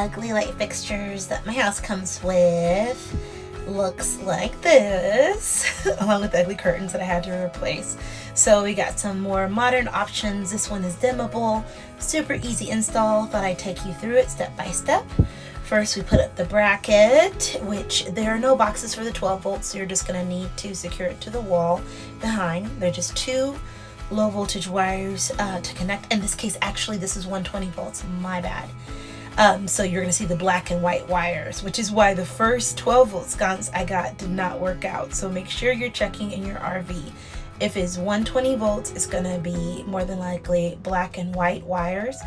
ugly light fixtures that my house comes with looks like this, along with the ugly curtains that I had to replace. So we got some more modern options. This one is dimmable, super easy install. Thought I'd take you through it step by step. First, we put up the bracket, which there are no boxes for the 12 volts, so you're just going to need to secure it to the wall behind. They're just two low voltage wires to connect. In this case, actually, this is 120 volts, my bad. So you're going to see the black and white wires, which is why the first 12 volt sconce I got did not work out. So make sure you're checking in your RV. If it's 120 volts, it's going to be more than likely black and white wires.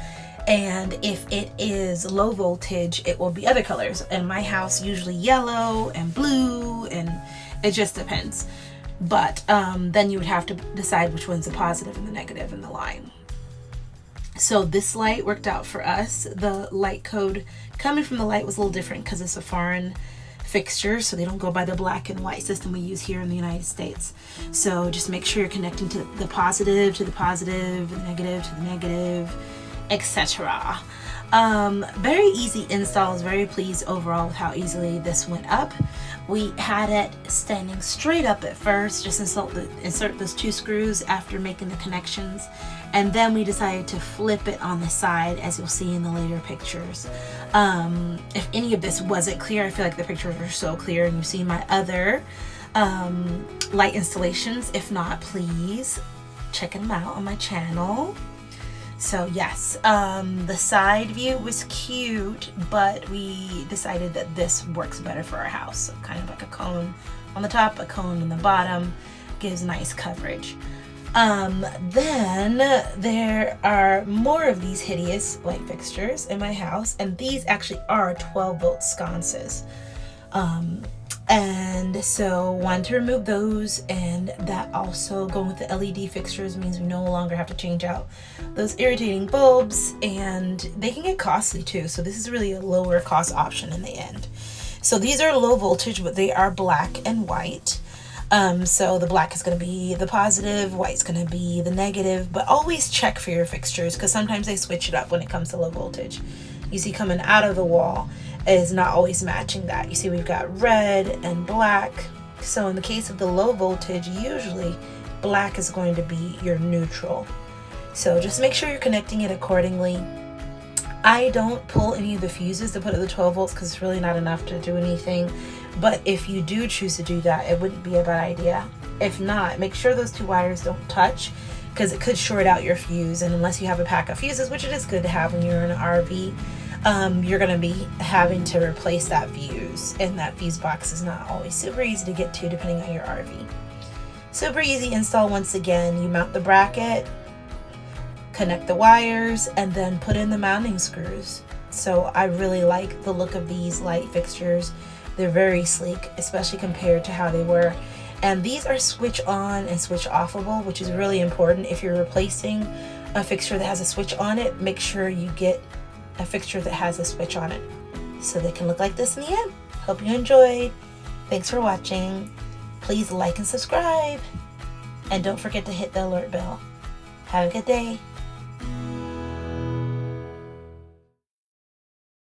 And if it is low voltage, it will be other colors. In my house, usually yellow and blue, and it just depends. But then you would have to decide which one's the positive and the negative in the line. So this light worked out for us. The light code coming from the light was a little different because it's a foreign fixture, so they don't go by the black and white system we use here in the United States. So just make sure you're connecting to the positive, the negative to the negative, etc. Very easy install. I was very pleased overall with how easily this went up. We had it standing straight up at first, just insert those two screws after making the connections, and then we decided to flip it on the side, as you'll see in the later pictures. If any of this wasn't clear, I feel like the pictures are so clear, and you've seen my other light installations. If not, please check them out on my channel. So yes, the side view was cute, but we decided that this works better for our house. So kind of like a cone on the top, a cone on the bottom, gives nice coverage. Then there are more of these hideous light fixtures in my house, and these actually are 12 volt sconces. And so wanted to remove those, and that also going with the LED fixtures means we no longer have to change out those irritating bulbs, and they can get costly too. So this is really a lower cost option in the end. So these are low voltage, but they are black and white. So the black is going to be the positive, white's going to be the negative, but always check for your fixtures because sometimes they switch it up when it comes to low voltage. You see coming out of the wall is not always matching that. You see we've got red and black. So in the case of the low voltage, usually black is going to be your neutral. So just make sure you're connecting it accordingly. I don't pull any of the fuses to put at the 12 volts because it's really not enough to do anything. But if you do choose to do that, it wouldn't be a bad idea. If not, make sure those two wires don't touch because it could short out your fuse. And unless you have a pack of fuses, which it is good to have when you're in an RV, you're going to be having to replace that fuse, and that fuse box is not always super easy to get to depending on your RV. Super easy install. Once again, you mount the bracket, connect the wires, and then put in the mounting screws. So I really like the look of these light fixtures. They're very sleek, especially compared to how they were. And these are switch on and switch offable, which is really important. If you're replacing a fixture that has a switch on it, make sure you get a fixture that has a switch on it so they can look like this in the end. Hope you enjoyed. Thanks for watching. Please like and subscribe, and don't forget to hit the alert bell. Have a good day.